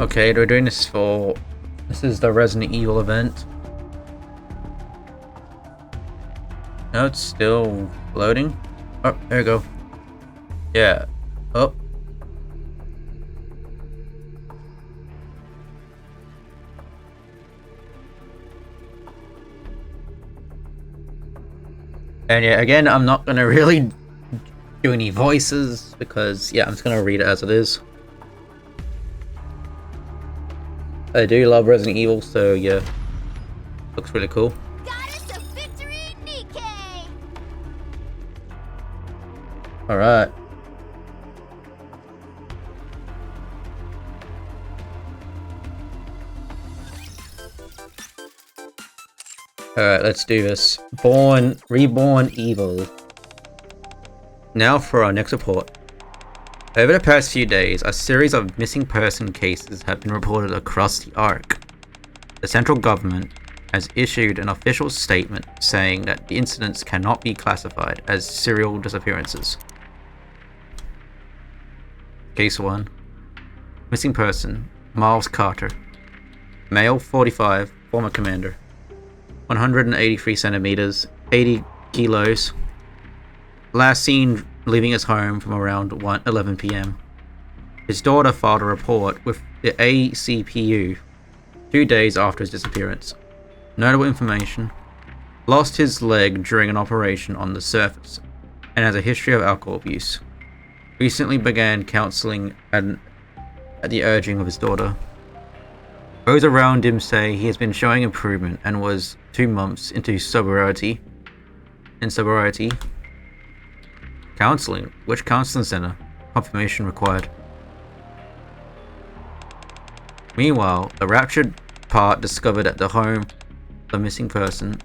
Okay, they're doing this for... This is the Resident Evil event. No, it's still loading. Oh, there we go. Yeah. Oh. And yeah, again, I'm not gonna really do any voices because, yeah, I'm just gonna read it as it is. I do love Resident Evil, so yeah, looks really cool. Goddess of victory, Nikke! Alright. Alright, let's do this. Reborn Evil. Now for our next report. Over the past few days, a series of missing person cases have been reported across the Ark. The central government has issued an official statement saying that the incidents cannot be classified as serial disappearances. Case 1. Missing person, Miles Carter. Male, 45, former commander. 183 centimeters, 80 kilos. Last seen leaving his home from around 11 p.m. His daughter filed a report with the ACPU 2 days after his disappearance. Notable information: lost his leg during an operation on the surface, and has a history of alcohol abuse. Recently began counseling at the urging of his daughter. Those around him say he has been showing improvement and was 2 months into sobriety. Counseling? Which counseling center? Confirmation required. Meanwhile, the raptured part discovered at the home of the missing person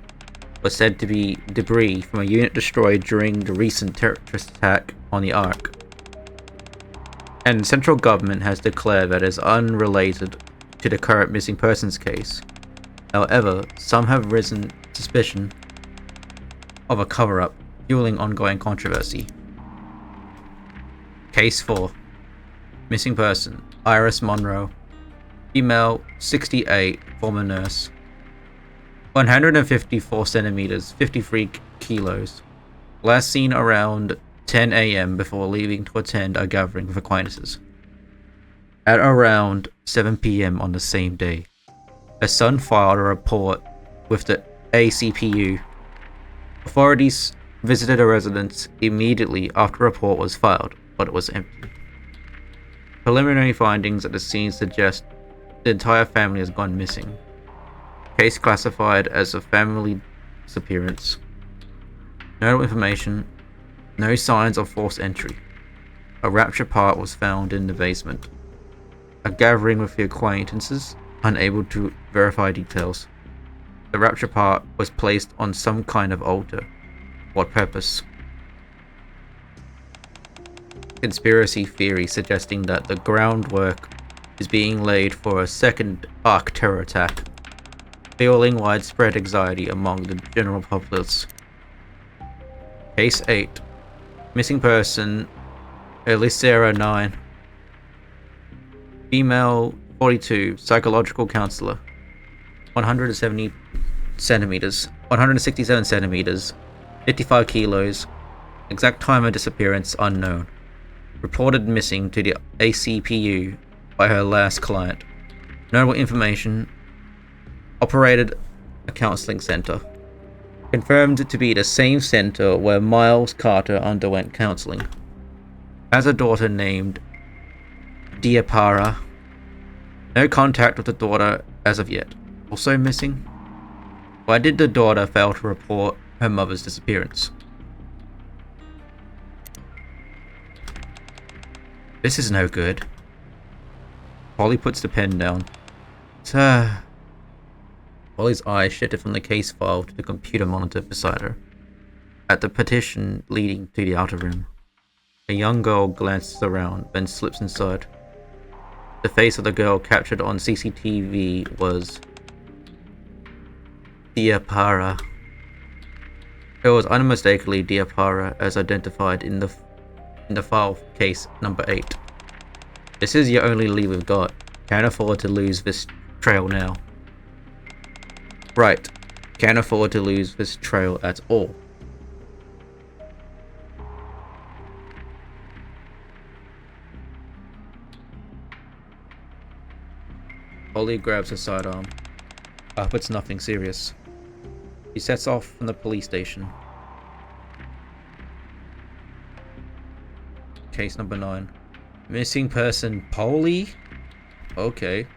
was said to be debris from a unit destroyed during the recent terrorist attack on the Ark. And the central government has declared that it is unrelated to the current missing persons case. However, some have risen suspicion of a cover-up, fueling ongoing controversy. Case 4. Missing person, Iris Monroe. Female, 68, former nurse. 154 centimeters, 53 kilos. Last seen around 10 a.m. before leaving to attend a gathering with acquaintances. At around 7 p.m. on the same day, her son filed a report with the ACPU. Authorities visited a residence immediately after a report was filed, but it was empty. Preliminary findings at the scene suggest the entire family has gone missing. Case classified as a family disappearance. Notable information: no signs of forced entry. A rapture part was found in the basement. A gathering with the acquaintances, unable to verify details. The rapture part was placed on some kind of altar. What purpose? Conspiracy theory suggesting that the groundwork is being laid for a second Ark terror attack, fueling widespread anxiety among the general populace. Case 8. Missing person, Elisera 9. Female, 42, psychological counselor. 167 centimeters, 55 kilos. Exact time of disappearance unknown. Reported missing to the ACPU by her last client. Notable information: operated a counseling center. Confirmed to be the same center where Miles Carter underwent counseling. Has a daughter named Diapara. No contact with the daughter as of yet. Also missing? Why did the daughter fail to report her mother's disappearance? This is no good. Polly puts the pen down. Polly's eyes shifted from the case file to the computer monitor beside her, at the partition leading to the outer room. A young girl glances around, then slips inside. The face of the girl captured on CCTV was Diapara. It was unmistakably Diapara as identified in the file case number 8. This is your only lead we've got. Can't afford to lose this trail now. Right. Can't afford to lose this trail at all. Ollie grabs her sidearm. I hope it's nothing serious. He sets off from the police station. Case number 9. Missing person Polly? Okay.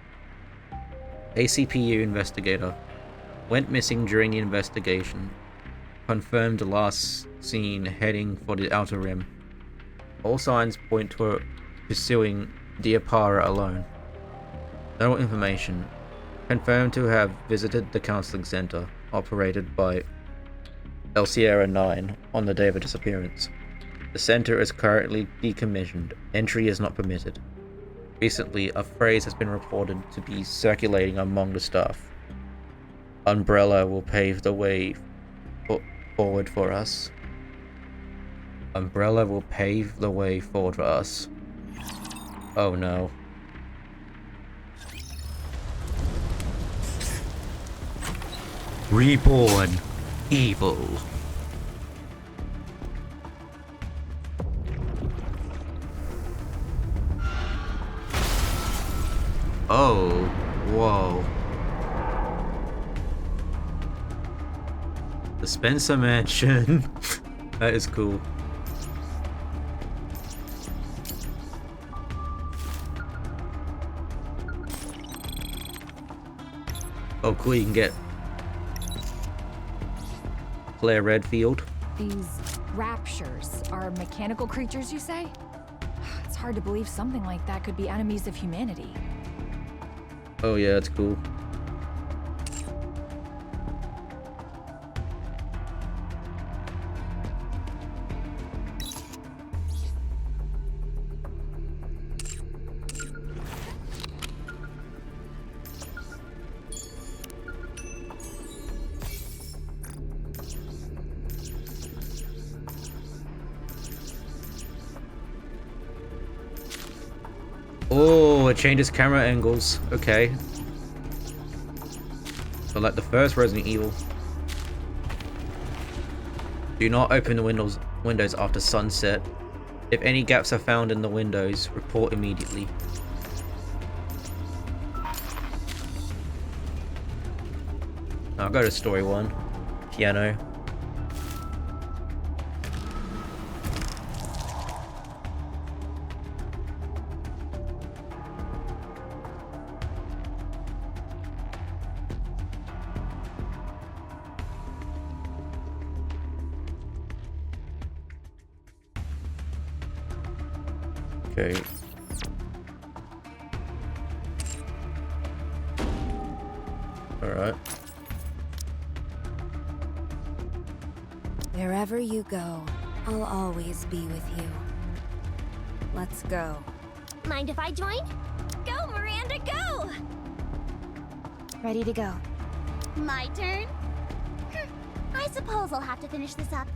ACPU investigator. Went missing during the investigation. Confirmed last seen heading for the Outer Rim. All signs point to her pursuing Diapara alone. No information. Confirmed to have visited the counseling center operated by El Sierra 9 on the day of her disappearance. The center is currently decommissioned. Entry is not permitted. Recently, a phrase has been reported to be circulating among the staff. Umbrella will pave the way forward for us. Umbrella will pave the way forward for us. Oh no. Reborn Evil. Oh, whoa. The Spencer Mansion. That is cool. Oh, cool, you can get Claire Redfield. These raptures are mechanical creatures, you say? It's hard to believe something like that could be enemies of humanity. Oh yeah, that's cool. Oh, it changes camera angles. Okay. So like the first Resident Evil. Do not open the windows after sunset. If any gaps are found in the windows, report immediately. I'll go to story 1. Piano. Okay. Alright. Wherever you go, I'll always be with you. Let's go. Mind if I join? Go, Miranda, go! Ready to go. My turn? I suppose I'll have to finish this up.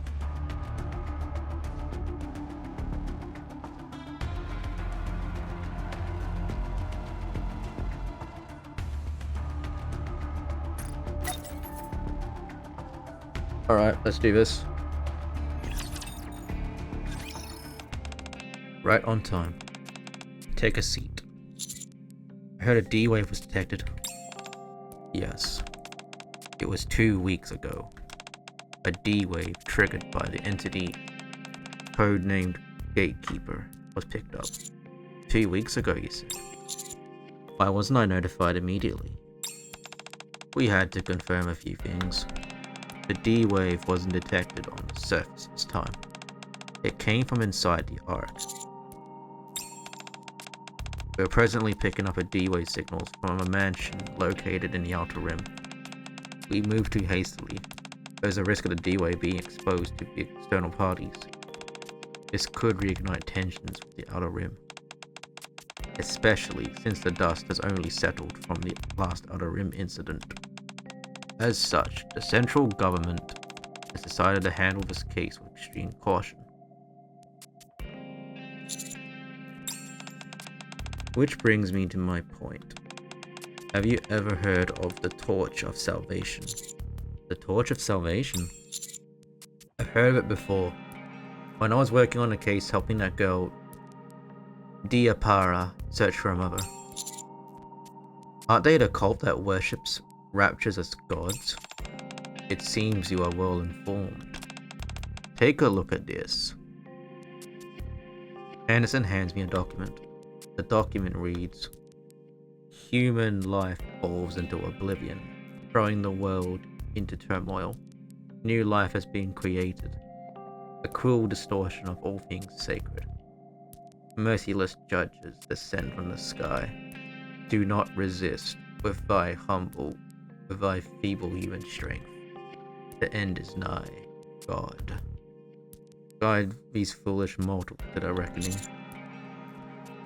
Alright, let's do this. Right on time. Take a seat. I heard a D-wave was detected. Yes. It was 2 weeks ago. A D-wave triggered by the entity codenamed Gatekeeper was picked up. 2 weeks ago, you said. Why wasn't I notified immediately? We had to confirm a few things. The D-wave wasn't detected on the surface this time. It came from inside the Ark. We're presently picking up a D-wave signals from a mansion located in the Outer Rim. We moved too hastily. There's a risk of the D-wave being exposed to the external parties. This could reignite tensions with the Outer Rim, especially since the dust has only settled from the last Outer Rim incident. As such, the central government has decided to handle this case with extreme caution. Which brings me to my point. Have you ever heard of the Torch of Salvation? The Torch of Salvation? I've heard of it before. When I was working on a case helping that girl, Diapara, search for her mother. Aren't they the cult that worships raptures as gods? It seems you are well informed. Take a look at this. Anderson hands me a document. The document reads, "Human life falls into oblivion, throwing the world into turmoil. New life has been created. A cruel distortion of all things sacred. Merciless judges descend from the sky. Do not resist with thy feeble human strength. The end is nigh, God. Guide these foolish mortals to their reckoning."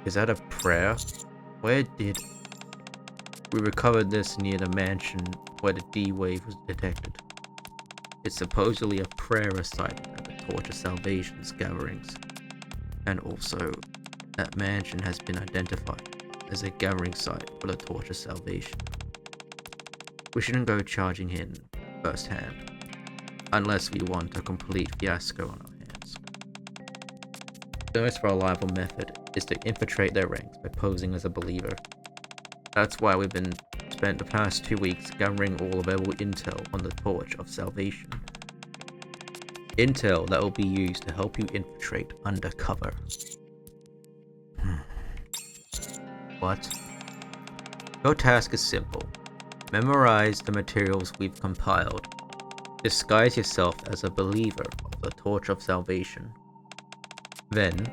Is that a prayer? Where did... We recovered this near the mansion where the D-Wave was detected. It's supposedly a prayer recited at the Torch of Salvation's gatherings. And also, that mansion has been identified as a gathering site for the Torch of Salvation. We shouldn't go charging in firsthand, unless we want a complete fiasco on our hands. The most reliable method is to infiltrate their ranks by posing as a believer. That's why we've spent the past 2 weeks gathering all available intel on the Torch of Salvation. Intel that will be used to help you infiltrate undercover. What? Your task is simple. Memorize the materials we've compiled. Disguise yourself as a believer of the Torch of Salvation. Then,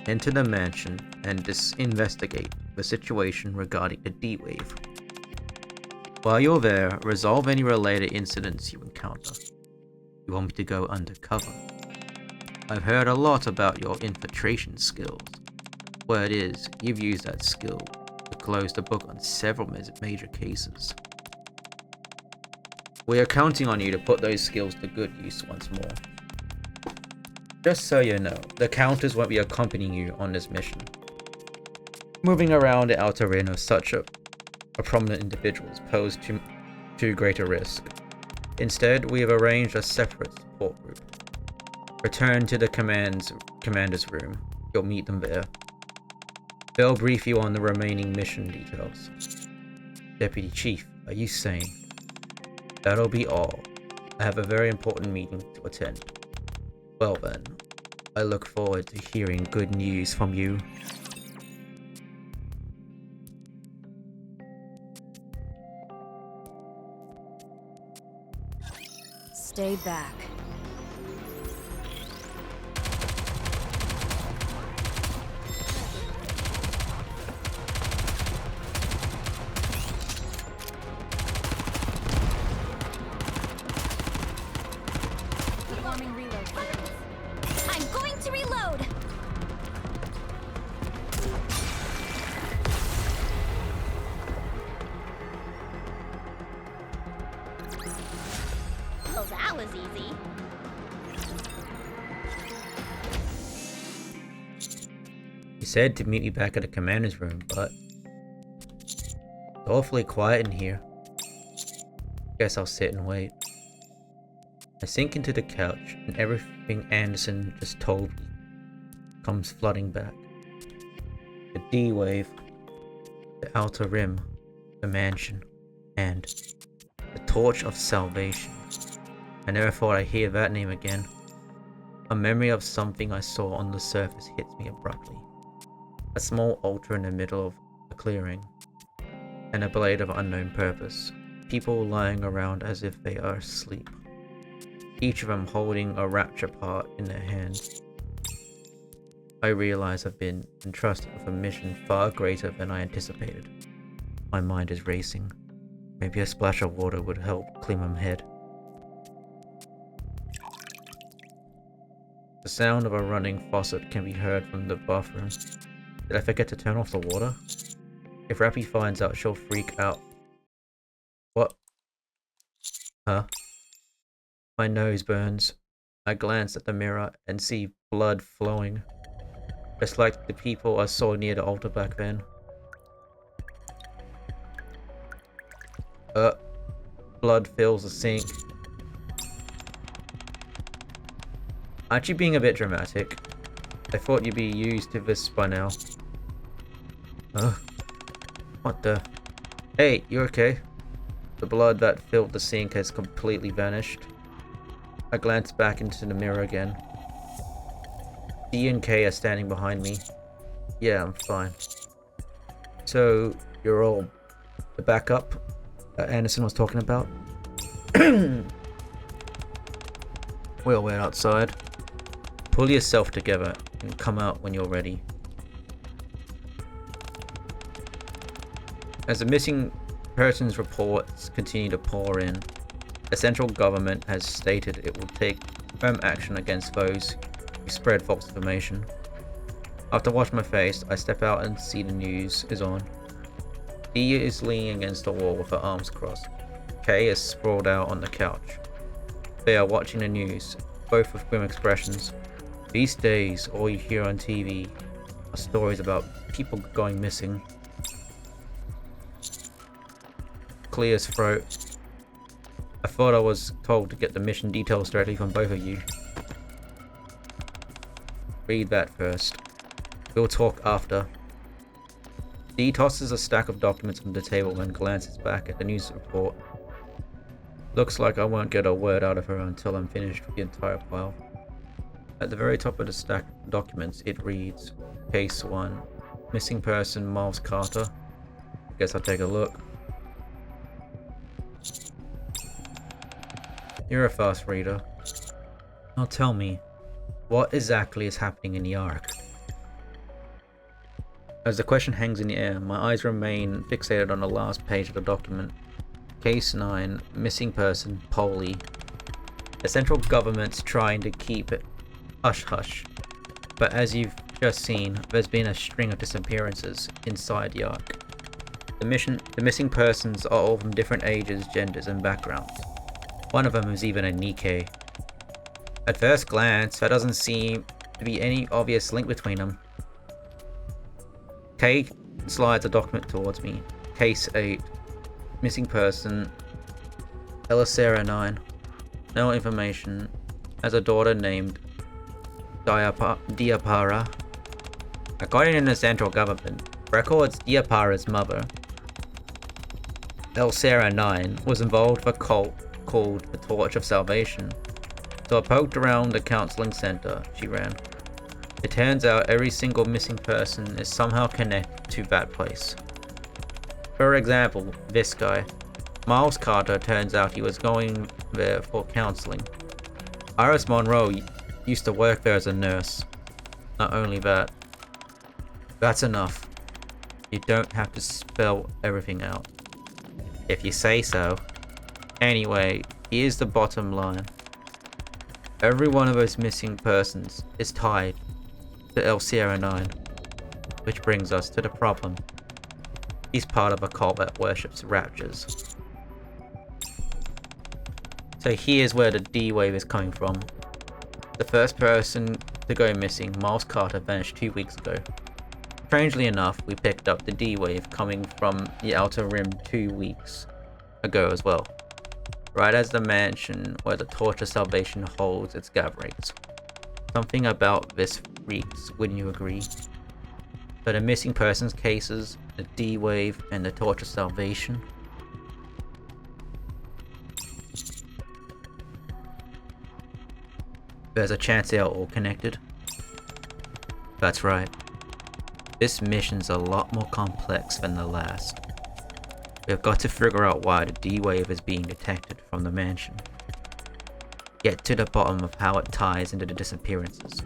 enter the mansion and investigate the situation regarding the D-Wave. While you're there, resolve any related incidents you encounter. You want me to go undercover? I've heard a lot about your infiltration skills. Word is, you've used that skill to close the book on several major cases. We are counting on you to put those skills to good use once more. Just so you know, the Countess won't be accompanying you on this mission. Moving around the outer ring of such a prominent individuals pose too great a risk. Instead, we have arranged a separate support group. Return to the commander's room. You'll meet them there. They'll brief you on the remaining mission details. Deputy Chief, are you sane? That'll be all. I have a very important meeting to attend. Well then, I look forward to hearing good news from you. Stay back. Performing reload. I'm going to reload! Well, that was easy. He said to meet me back at the commander's room, but it's awfully quiet in here. Guess I'll sit and wait. I sink into the couch, and everything Anderson just told me comes flooding back. The D-Wave, the Outer Rim, the mansion, and the Torch of Salvation. I never thought I'd hear that name again. A memory of something I saw on the surface hits me abruptly. A small altar in the middle of a clearing, and a blade of unknown purpose. People lying around as if they are asleep, each of them holding a rapture part in their hands. I realize I've been entrusted with a mission far greater than I anticipated. My mind is racing. Maybe a splash of water would help clear my head. The sound of a running faucet can be heard from the bathroom. Did I forget to turn off the water? If Rappy finds out, she'll freak out. What? Huh? My nose burns. I glance at the mirror and see blood flowing. Just like the people I saw near the altar back then. Blood fills the sink. Aren't you being a bit dramatic? I thought you'd be used to this by now. What the? Hey, you okay? The blood that filled the sink has completely vanished. I glanced back into the mirror again. D and K are standing behind me. Yeah, I'm fine. So, you're all the backup that Anderson was talking about? We'll wait outside. Pull yourself together and come out when you're ready. As the missing persons reports continue to pour in, the central government has stated it will take firm action against those who spread false information. After washing my face, I step out and see the news is on. D is leaning against the wall with her arms crossed. K is sprawled out on the couch. They are watching the news, both with grim expressions. These days, all you hear on TV are stories about people going missing. Clears throat. I thought I was told to get the mission details directly from both of you. Read that first. We'll talk after. D tosses a stack of documents on the table and glances back at the news report. Looks like I won't get a word out of her until I'm finished with the entire pile. At the very top of the stack of documents, it reads, Case 1, Missing Person Miles Carter. Guess I'll take a look. You're a fast reader. Now tell me, what exactly is happening in the Ark? As the question hangs in the air, my eyes remain fixated on the last page of the document. Case 9, Missing Person, Polly. The central government's trying to keep it hush-hush, but as you've just seen, there's been a string of disappearances inside the Ark. The missing persons are all from different ages, genders, and backgrounds. One of them is even a Nikke. At first glance, there doesn't seem to be any obvious link between them. K slides a document towards me. Case 8. Missing person, Elisera 9. No information. Has a daughter named Diapara. According to the central government, records Diapara's mother, Elisera 9, was involved with a cult called the Torch of Salvation. So I poked around the counseling center she ran. It turns out every single missing person is somehow connected to that place. For example, this guy, Miles Carter, turns out he was going there for counseling. Iris Monroe used to work there as a nurse. Not only that, that's enough. You don't have to spell everything out. If you say so. Anyway, here's the bottom line. Every one of those missing persons is tied to Elisera 9. Which brings us to the problem. He's part of a cult that worships raptures. So here's where the D-wave is coming from. The first person to go missing, Miles Carter, vanished 2 weeks ago. Strangely enough, we picked up the D-wave coming from the Outer Rim 2 weeks ago as well. Right as the mansion where the Torch of Salvation holds its gatherings. Something about this reeks, wouldn't you agree? So the missing persons cases, the D-wave, and the Torch of Salvation. There's a chance they are all connected. That's right. This mission's a lot more complex than the last. We've got to figure out why the D-wave is being detected from the mansion. Get to the bottom of how it ties into the disappearances.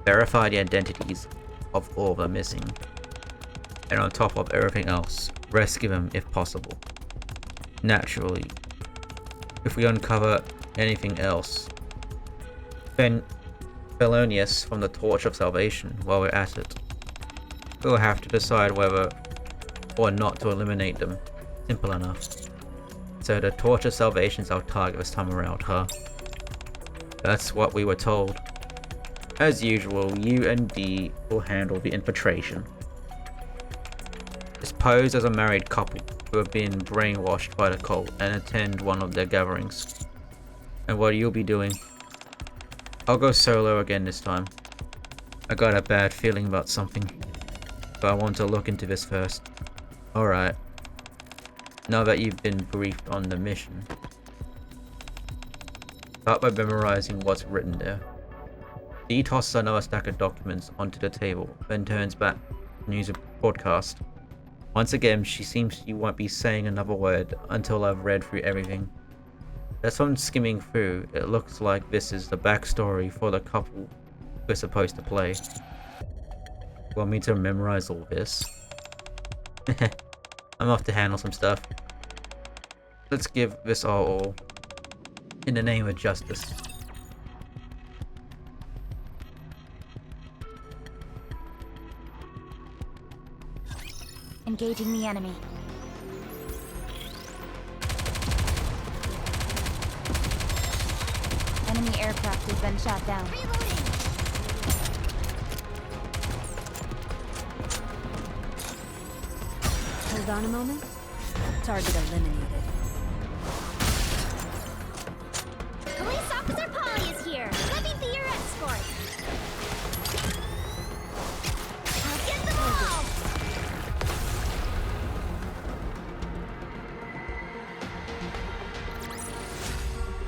Verify the identities of all the missing. And on top of everything else, rescue them if possible. Naturally, if we uncover anything else, then felonious from the Torch of Salvation while we're at it, we'll have to decide whether or not to eliminate them. Simple enough. So the Torch of Salvation's our target this time around, huh? That's what we were told. As usual, you and D will handle the infiltration. Just pose as a married couple. who have been brainwashed by the cult and attend one of their gatherings. And what you'll be doing. I'll go solo again this time. I got a bad feeling about something, but I want to look into this first. Alright. Now that you've been briefed on the mission, start by memorizing what's written there. Dee tosses another stack of documents onto the table, then turns back to news broadcast. Once again, she seems she won't be saying another word until I've read through everything. As from skimming through, it looks like this is the backstory for the couple we're supposed to play. Want me to memorize all this? I'm off to handle some stuff. Let's give this our all. In the name of justice. Engaging the enemy. Enemy aircraft has been shot down. Reloading! Hold on a moment. Target eliminated. Police Officer Polly is here. Let me be your escort. I'll get them all!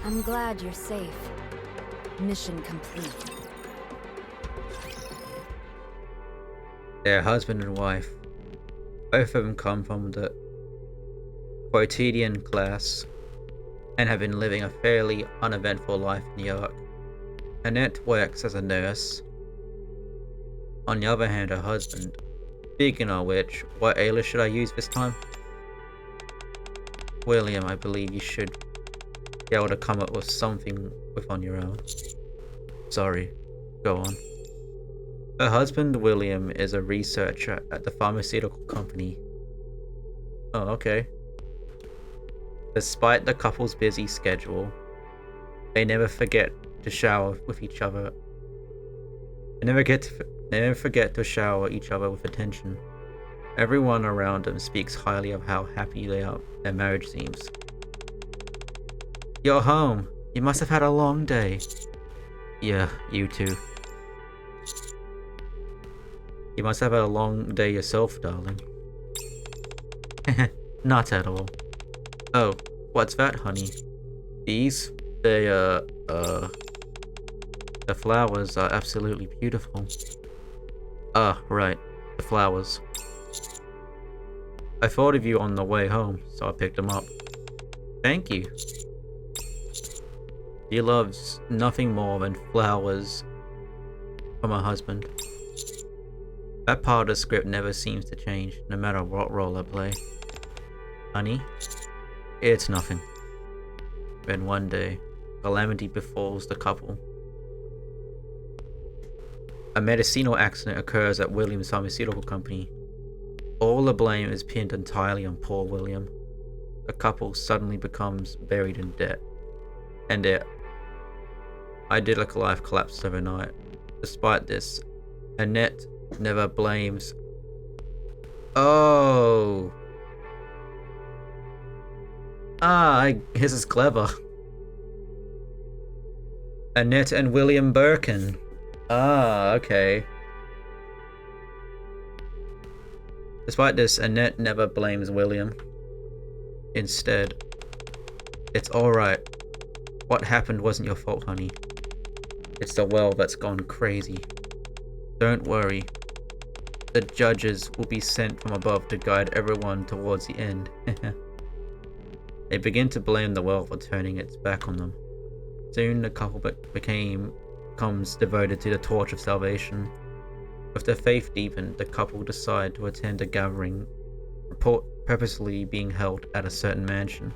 I'm glad you're safe. Mission complete. They're husband and wife. Both of them come from the quotidian class and have been living a fairly uneventful life in New York. Annette works as a nurse. On the other hand, her husband. Speaking of which, what alias should I use this time? William, I believe you should be able to come up with something on your own. Sorry, go on. Her husband, William, is a researcher at the pharmaceutical company. Oh, okay. Despite the couple's busy schedule, they never forget to shower with each other. They never forget to shower each other with attention. Everyone around them speaks highly of how happy their marriage seems. You're home. You must have had a long day. Yeah, you too. You must have had a long day yourself, darling. Not at all. Oh, what's that, honey? These? The flowers are absolutely beautiful. Ah, right. The flowers. I thought of you on the way home, so I picked them up. Thank you. She loves nothing more than flowers from her husband. That part of the script never seems to change, no matter what role I play. Honey, it's nothing. Then one day, calamity befalls the couple. A medicinal accident occurs at William's pharmaceutical company. All the blame is pinned entirely on poor William. The couple suddenly becomes buried in debt. And their idyllic life collapses overnight. Despite this, Annette never blames. Oh. This is clever. Annette and William Birkin. Okay. Despite this, Annette never blames William. Instead, it's alright. What happened wasn't your fault, honey. It's the well that's gone crazy. Don't worry. The judges will be sent from above to guide everyone towards the end. They begin to blame the well for turning its back on them. Soon the couple becomes devoted to the torch of salvation. With their faith deepened, the couple decide to attend a gathering purposely being held at a certain mansion.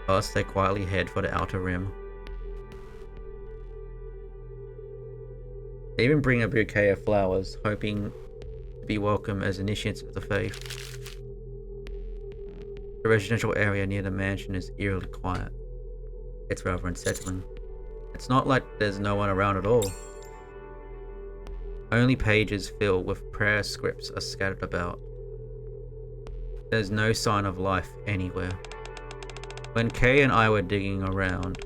Thus, they quietly head for the Outer Rim. They even bring a bouquet of flowers, hoping to be welcome as initiates of the faith. The residential area near the mansion is eerily quiet. It's rather unsettling. It's not like there's no one around at all. Only pages filled with prayer scripts are scattered about. There's no sign of life anywhere. When Kay and I were digging around,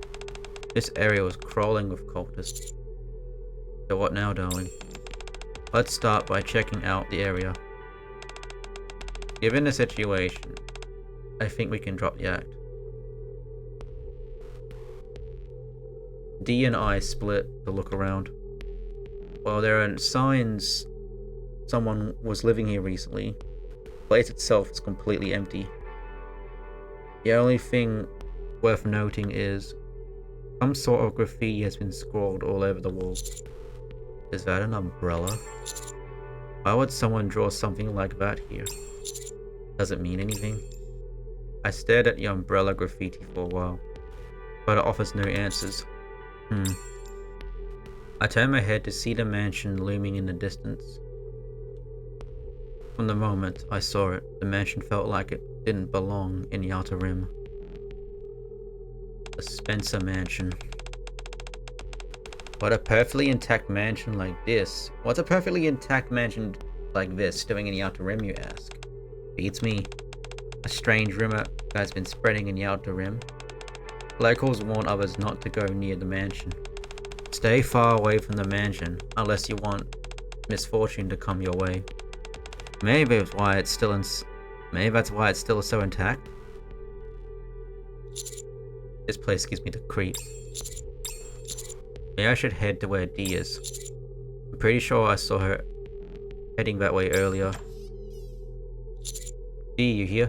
this area was crawling with cultists. So what now, darling? Let's start by checking out the area. Given the situation, I think we can drop the act. Dee and I split to look around. While there are signs someone was living here recently, the place itself is completely empty. The only thing worth noting is some sort of graffiti has been scrawled all over the walls. Is that an umbrella? Why would someone draw something like that here? Does it mean anything? I stared at the umbrella graffiti for a while, but it offers no answers. I turned my head to see the mansion looming in the distance. From the moment I saw it, the mansion felt like it didn't belong in the Outer Rim. The Spencer Mansion. What's a perfectly intact mansion like this doing in the Outer Rim, you ask? Beats me. A strange rumor has been spreading in the Outer Rim. Locals warn others not to go near the mansion. Stay far away from the mansion unless you want misfortune to come your way. Maybe that's why it's still so intact. This place gives me the creeps. Maybe I should head to where Dee is. I'm pretty sure I saw her heading that way earlier. Dee, you here?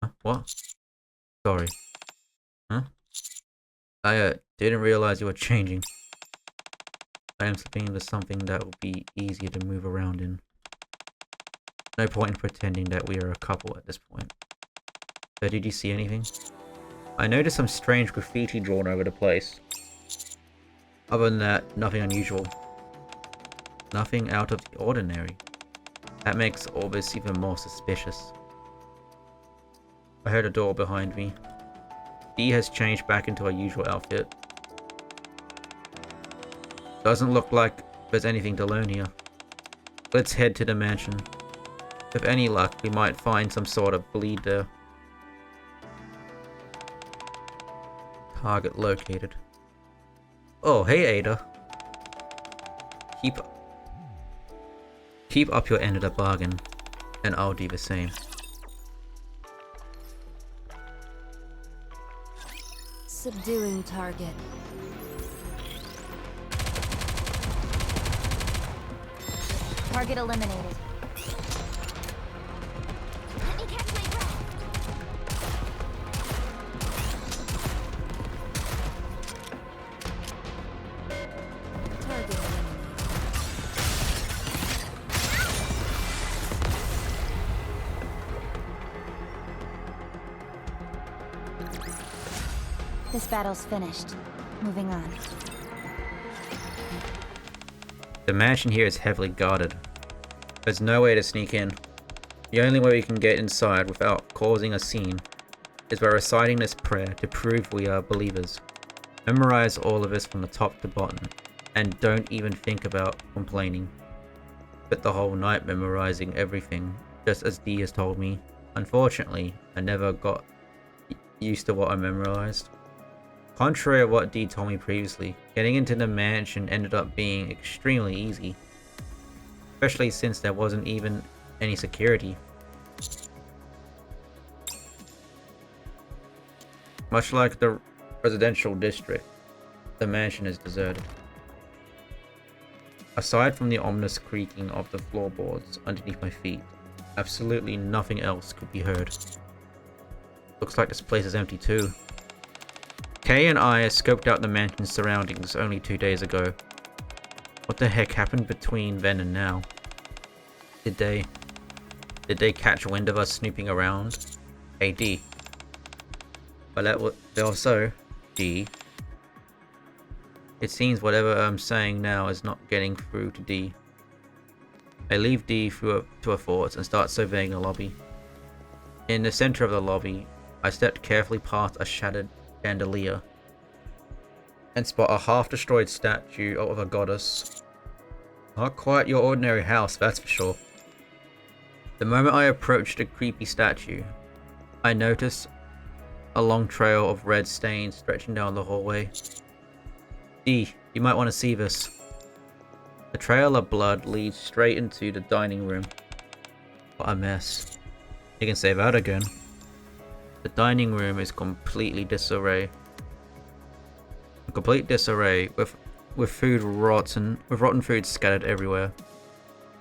Huh? What? Sorry. Huh? I didn't realize you were changing. I am slipping into something that will be easier to move around in. No point in pretending that we are a couple at this point. So did you see anything? I noticed some strange graffiti drawn over the place. Other than that, nothing unusual. Nothing out of the ordinary. That makes all this even more suspicious. I heard a door behind me. Dee has changed back into her usual outfit. Doesn't look like there's anything to learn here. Let's head to the mansion. With any luck, we might find some sort of bleed there. Target located. Oh, hey Ada. Keep up your end of the bargain, and I'll do the same. Subduing target. Target eliminated. Let me catch my breath. Target eliminated. This battle's finished. Moving on. The mansion here is heavily guarded. There's no way to sneak in. The only way we can get inside without causing a scene is by reciting this prayer to prove we are believers. Memorize all of this from the top to bottom, and don't even think about complaining. Spent the whole night memorizing everything, just as Dee has told me. Unfortunately, I never got used to what I memorized. Contrary to what Dee told me previously, getting into the mansion ended up being extremely easy. Especially since there wasn't even any security. Much like the residential district, the mansion is deserted. Aside from the ominous creaking of the floorboards underneath my feet, absolutely nothing else could be heard. Looks like this place is empty too. Kay and I scoped out the mansion's surroundings only 2 days ago. What the heck happened between then and now? Did they catch wind of us snooping around? Hey Dee. But also, Dee. It seems whatever I'm saying now is not getting through to Dee. I leave Dee to her thoughts and start surveying the lobby. In the center of the lobby, I stepped carefully past a shattered chandelier and spot a half-destroyed statue of a goddess. Not quite your ordinary house, that's for sure. The moment I approached the creepy statue, I noticed a long trail of red stains stretching down the hallway. D, you might want to see this. The trail of blood leads straight into the dining room. What a mess. You can say that again. The dining room is completely disarray. A complete disarray with rotten food scattered everywhere.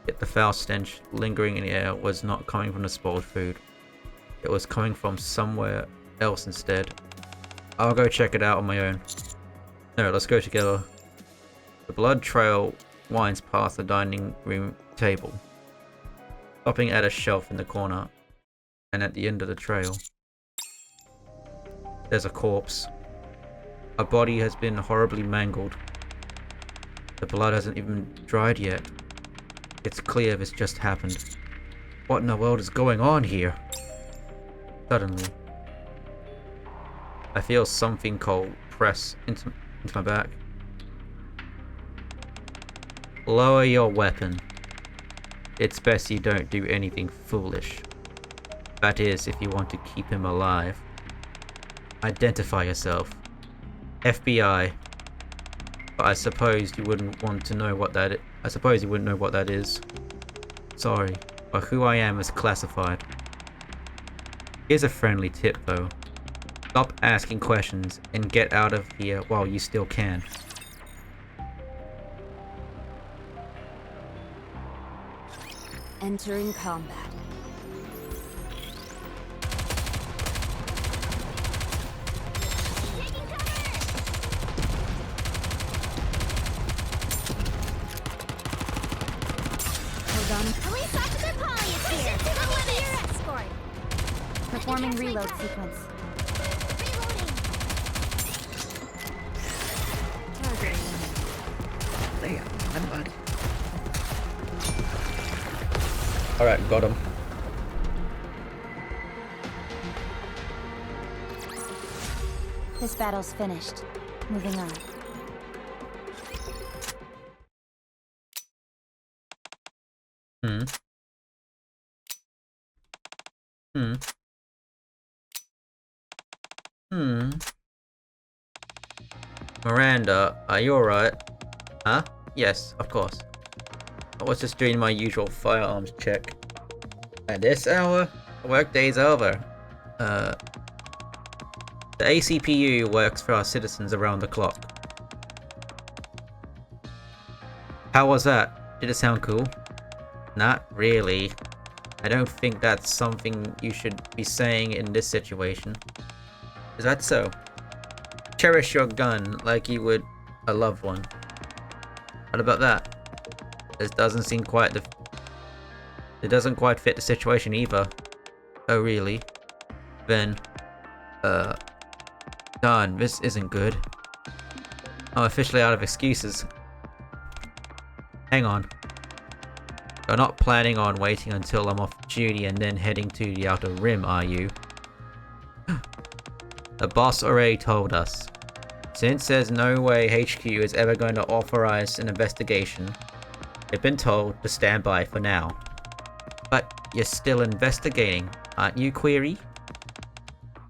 Yet the foul stench lingering in the air was not coming from the spoiled food. It was coming from somewhere else instead. I'll go check it out on my own. No, let's go together. The blood trail winds past the dining room table, stopping at a shelf in the corner, and at the end of the trail, there's a corpse. A body has been horribly mangled. The blood hasn't even dried yet. It's clear this just happened. What in the world is going on here? Suddenly, I feel something cold press into my back. Lower your weapon. It's best you don't do anything foolish. That is, if you want to keep him alive. Identify yourself. FBI. But I suppose you wouldn't want to know what that is. I suppose you wouldn't know what that is. Sorry, but who I am is classified. Here's a friendly tip though. Stop asking questions and get out of here while you still can. Entering combat. Police Officer Polly is here! Release your escort! Performing reload sequence. Reloading! There, I'm buddy. Alright, got him. This battle's finished. Moving on. Miranda, are you alright? Huh? Yes, of course. I was just doing my usual firearms check. At this hour, the workday's over. The ACPU works for our citizens around the clock. How was that? Did it sound cool? Not really. I don't think that's something you should be saying in this situation. Is that so? Cherish your gun like you would a loved one. What about that? This doesn't seem quite the... It doesn't quite fit the situation either. Oh really? Then... Darn, this isn't good. I'm officially out of excuses. Hang on. You're not planning on waiting until I'm off duty and then heading to the Outer Rim, are you? The boss already told us. Since there's no way HQ is ever going to authorize an investigation, we've been told to stand by for now. But you're still investigating, aren't you, Query?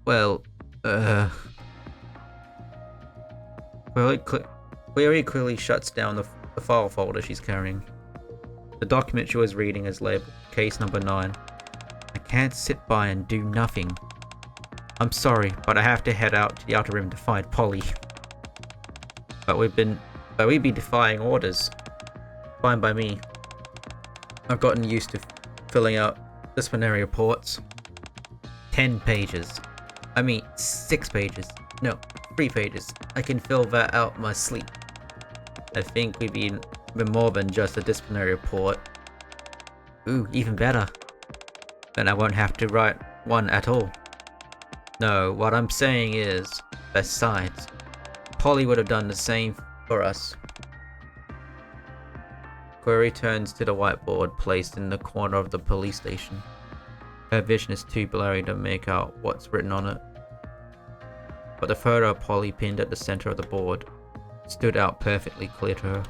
Well, Query clearly shuts down the file folder she's carrying. The document she was reading is labeled Case Number 9. I can't sit by and do nothing. I'm sorry, but I have to head out to the Outer Rim to find Polly. But we'd be defying orders. Fine by me. I've gotten used to filling out disciplinary reports. 10 pages. I mean, 6 pages. No, 3 pages. I can fill that out in my sleep. I think we've been more than just a disciplinary report. Ooh, even better. Then I won't have to write one at all. No, what I'm saying is, besides, Polly would have done the same for us. Query turns to the whiteboard placed in the corner of the police station. Her vision is too blurry to make out what's written on it. But the photo of Polly pinned at the center of the board stood out perfectly clear to her.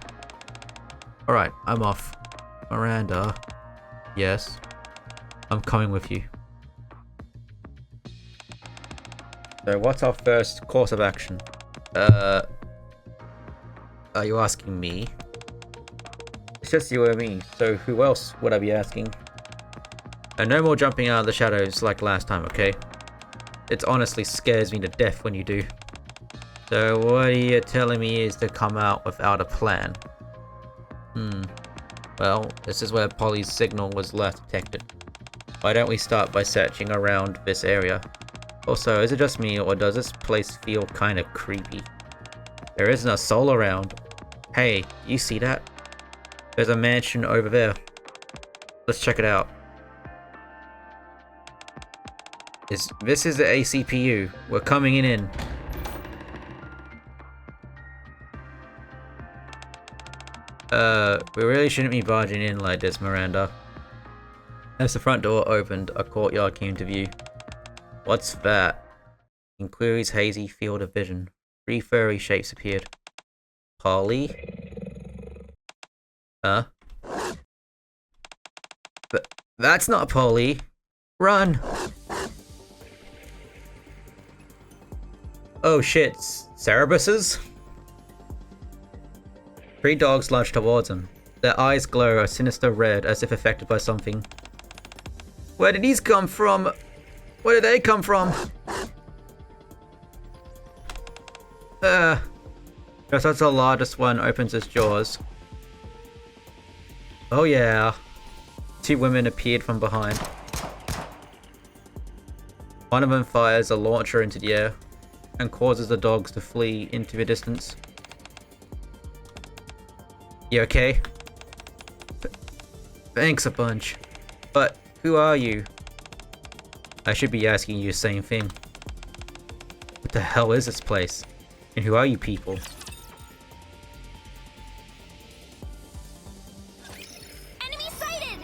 Alright, I'm off. Miranda. Yes? I'm coming with you. So what's our first course of action? Are you asking me? It's just you and me, so who else would I be asking? And no more jumping out of the shadows like last time, okay? It honestly scares me to death when you do. So what you're telling me is to come out without a plan? Well, this is where Polly's signal was last detected. Why don't we start by searching around this area? Also, is it just me, or does this place feel kinda creepy? There isn't a soul around. Hey, you see that? There's a mansion over there. Let's check it out. This is the ACPU. We're coming in. We really shouldn't be barging in like this, Miranda. As the front door opened, a courtyard came to view. What's that? In Query's hazy field of vision, 3 furry shapes appeared. Polly? Huh? That's not Polly! Run! Oh shit, Cerebuses? 3 dogs lunged towards him. Their eyes glow a sinister red as if affected by something. Where did these come from? Where did they come from? Just as the largest one opens its jaws. Oh yeah. 2 women appeared from behind. One of them fires a launcher into the air and causes the dogs to flee into the distance. You okay? Thanks a bunch. But who are you? I should be asking you the same thing. What the hell is this place? And who are you people? Enemy sighted!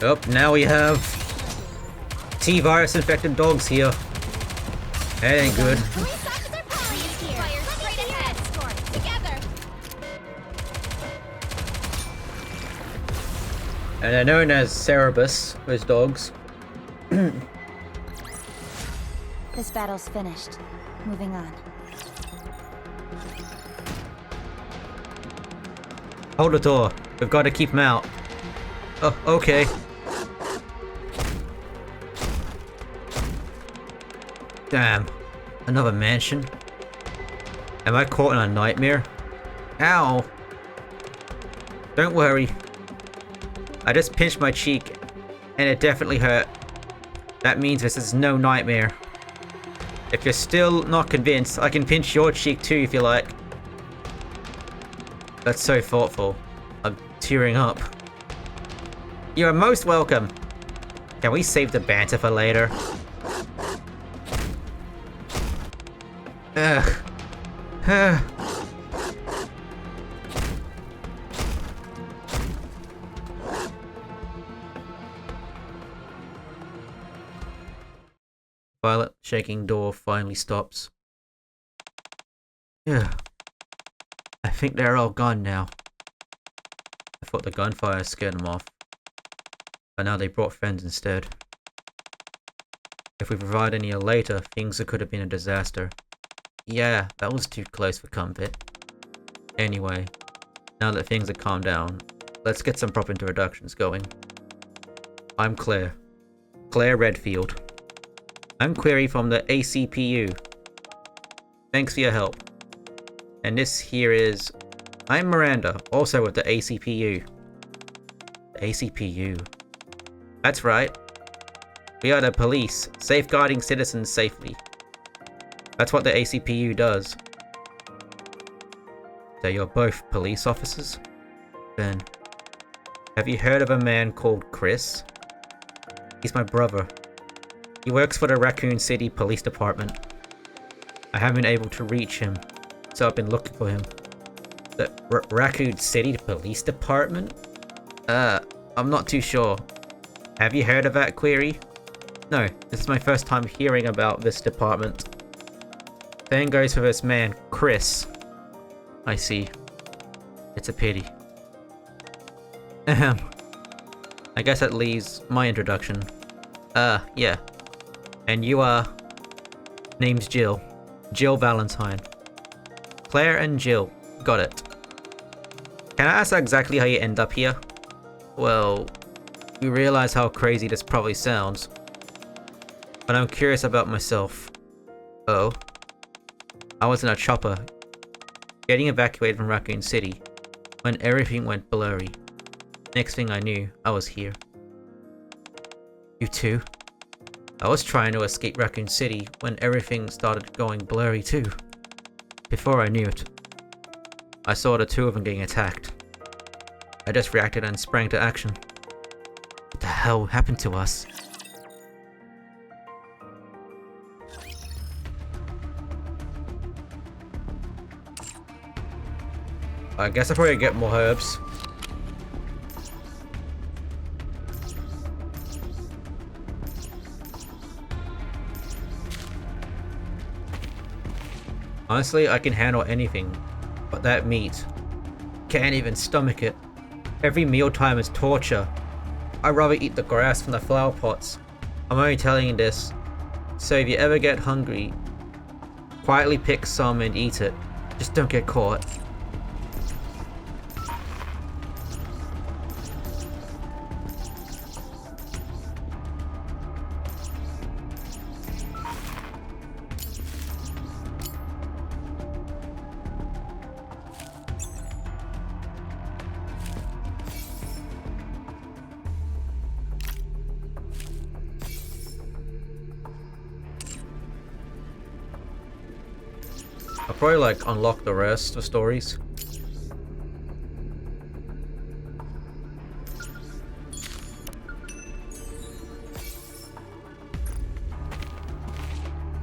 Oh, now we have T-virus infected dogs here. That ain't good. Police officer Polly is here. Fire straight ahead. Together. And they're known as Cerebus, those dogs. This battle's finished. Moving on. Hold the door. We've got to keep them out. Oh, okay. Damn. Another mansion? Am I caught in a nightmare? Ow! Don't worry. I just pinched my cheek, and it definitely hurt. That means this is no nightmare. If you're still not convinced, I can pinch your cheek too if you like. That's so thoughtful. I'm tearing up. You're most welcome. Can we save the banter for later? Ugh. Violet shaking door finally stops. Yeah. I think they're all gone now. I thought the gunfire scared them off. But now they brought friends instead. If we provide any later, things could have been a disaster. Yeah, that was too close for comfort. Anyway, now that things have calmed down, let's get some proper introductions going. I'm Claire. Claire Redfield. I'm Query from the ACPU. Thanks for your help. And this here is... I'm Miranda, also with the ACPU. The ACPU. That's right. We are the police, safeguarding citizens safely. That's what the ACPU does. So you're both police officers? Then, have you heard of a man called Chris? He's my brother. He works for the Raccoon City Police Department. I haven't been able to reach him, so I've been looking for him. The Raccoon City Police Department? I'm not too sure. Have you heard of that, Query? No, this is my first time hearing about this department. Same goes for this man, Chris. I see. It's a pity. Ahem. I guess that leaves my introduction. Yeah. And you are... Name's Jill. Jill Valentine. Claire and Jill. Got it. Can I ask exactly how you end up here? Well, you realize how crazy this probably sounds. But I'm curious about myself. Oh. I was in a chopper, getting evacuated from Raccoon City, when everything went blurry. Next thing I knew, I was here. You too? I was trying to escape Raccoon City when everything started going blurry too. Before I knew it, I saw the two of them getting attacked. I just reacted and sprang to action. What the hell happened to us? I guess I'll probably get more herbs. Honestly, I can handle anything, but that meat, can't even stomach it. Every mealtime is torture. I'd rather eat the grass from the flower pots. I'm only telling you this, so if you ever get hungry, quietly pick some and eat it. Just don't get caught. I'll probably like unlock the rest of stories.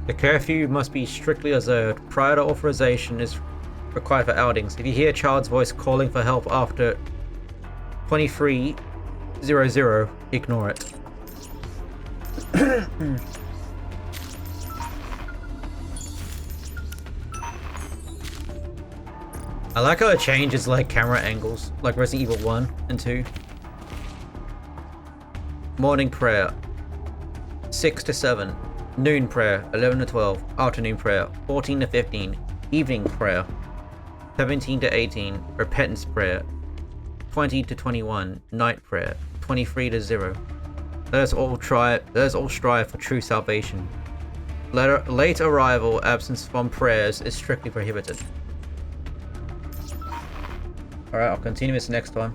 The curfew must be strictly observed. Prior to authorization is required for outings. If you hear a child's voice calling for help after 23:00, ignore it. I like how it changes like camera angles, like Resident Evil 1 and 2. Morning prayer, 6 to 7. Noon prayer, 11 to 12. Afternoon prayer, 14 to 15. Evening prayer, 17 to 18. Repentance prayer, 20 to 21. Night prayer, 23 to 0. Let us all strive for true salvation. Late arrival, absence from prayers is strictly prohibited. Alright, I'll continue this next time.